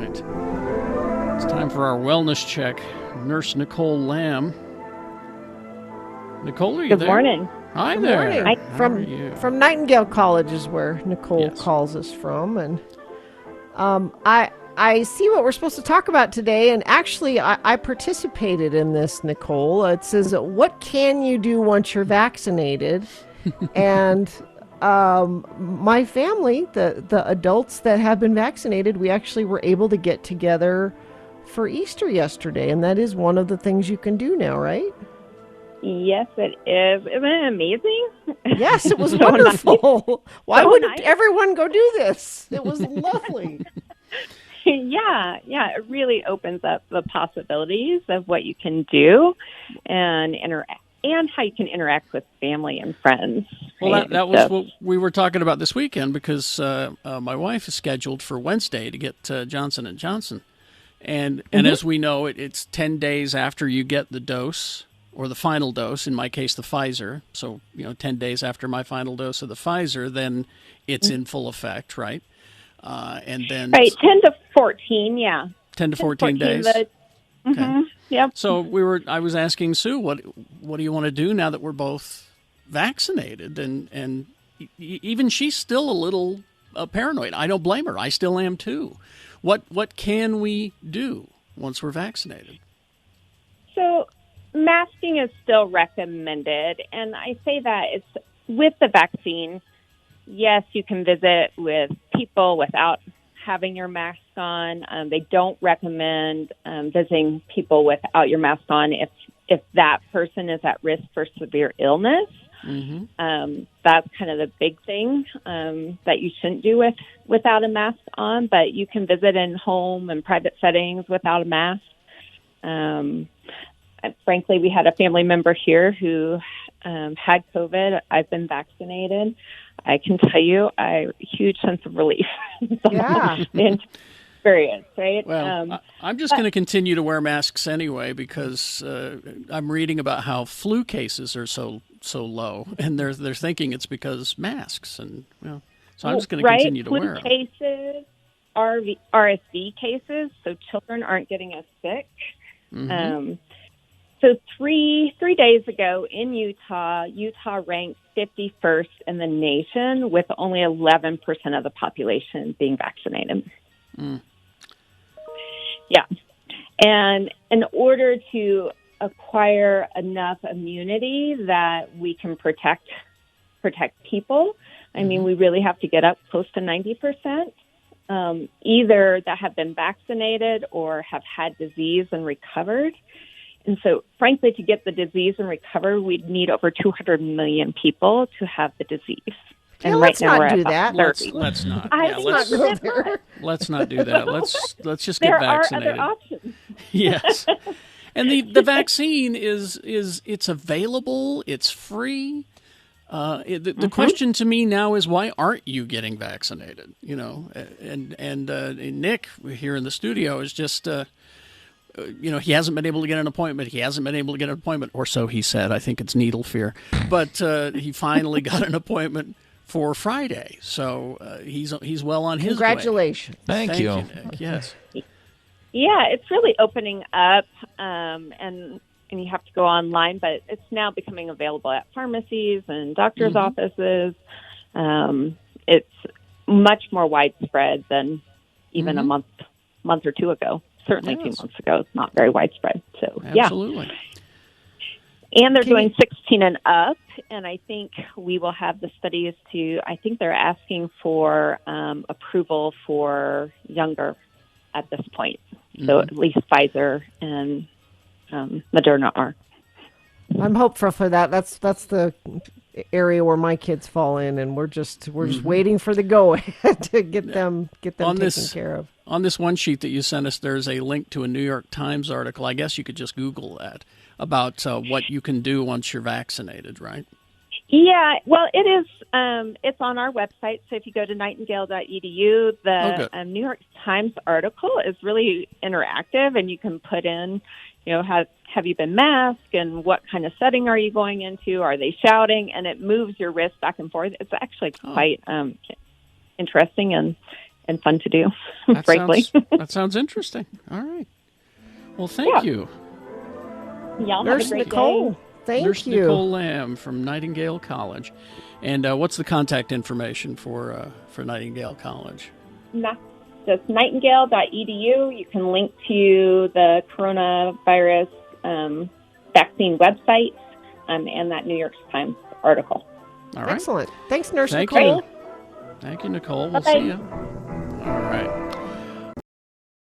right. It's time for our wellness check. Nurse Nicole Lamb. Nicole, are you there? Good morning. Hi Good there. morning. How are you? From Nightingale College is where Nicole calls us from, and I see what we're supposed to talk about today, and actually I participated in this, Nicole. It says, what can you do once you're vaccinated? And my family, the adults that have been vaccinated, we actually were able to get together for Easter yesterday, and that is one of the things you can do now, right? Yes, it is. Isn't it amazing? Yes, it was wonderful. Nice. Why So wouldn't nice. everyone go do this? It was lovely. Yeah, it really opens up the possibilities of what you can do and how you can interact with family and friends. Well, right? that was what we were talking about this weekend because my wife is scheduled for Wednesday to get Johnson & Johnson. And as we know, it's 10 days after you get the dose or the final dose, in my case, the Pfizer. So, 10 days after my final dose of the Pfizer, then it's in full effect, right? And then... Right, 10 to 14, yeah. 10 to 14 days. Okay. Yep. So I was asking Sue, what do you want to do now that we're both vaccinated? And even she's still a little paranoid. I don't blame her. I still am too. What can we do once we're vaccinated? So masking is still recommended, and I say that it's with the vaccine. Yes, you can visit with people without having your mask on. They don't recommend visiting people without your mask on if that person is at risk for severe illness. Mm-hmm. That's kind of the big thing that you shouldn't do without a mask on, but you can visit in home and private settings without a mask. Frankly, we had a family member here who had COVID. I've been vaccinated. I can tell you, a huge sense of relief. Yeah. The experience, right? Well, I'm just going to continue to wear masks anyway because I'm reading about how flu cases are so low, and they're thinking it's because masks, and so I'm just going to continue to wear them. Flu cases, RSV cases, so children aren't getting as sick. Mm-hmm. So three days ago in Utah ranked 51st in the nation with only 11% of the population being vaccinated. Mm. Yeah. And in order to acquire enough immunity that we can protect people, I mean, we really have to get up close to 90%, either that have been vaccinated or have had disease and recovered. And so, frankly, to get the disease and recover, we'd need over 200 million people to have the disease. Yeah, and let's right now not we're do at that. Let's not. Let's not go there. Let's not do that. Let's just get vaccinated. There are other options. Yes. And the vaccine is it's available. It's free. The question to me now is, why aren't you getting vaccinated? And Nick here in the studio is just. He hasn't been able to get an appointment. Or so he said. I think it's needle fear. But he finally got an appointment for Friday. So he's well on his way. Congratulations. Thank you, Nick. Yes. Yeah, it's really opening up, and you have to go online, but it's now becoming available at pharmacies and doctors' offices. It's much more widespread than even a month or two ago. Certainly 2 months ago. It's not very widespread. So, Absolutely. And they're doing 16 and up, and I think we will have the studies I think they're asking for approval for younger at this point. So at least Pfizer and Moderna are. I'm hopeful for that. That's the area where my kids fall in, and we're just waiting for the go ahead to get them taken care of. On this one sheet that you sent us, there's a link to a New York Times article. I guess you could just Google that about what you can do once you're vaccinated, right? Yeah, well, it is. It's on our website. So if you go to nightingale.edu, the New York Times article is really interactive, and you can put in, have you been masked, and what kind of setting are you going into? Are they shouting? And it moves your wrist back and forth. It's actually quite interesting and fun to do, That frankly. that sounds interesting. All right. Well, thank you. Y'all Nurse have a great Nicole, day. thank Nurse you. Nicole Lamb from Nightingale College. And what's the contact information for Nightingale College? Just nightingale.edu. You can link to the coronavirus vaccine website and that New York Times article. All right. Excellent. Thanks, Nurse Thank Nicole. you. Thank you, Nicole. We'll Bye-bye. see you. All right.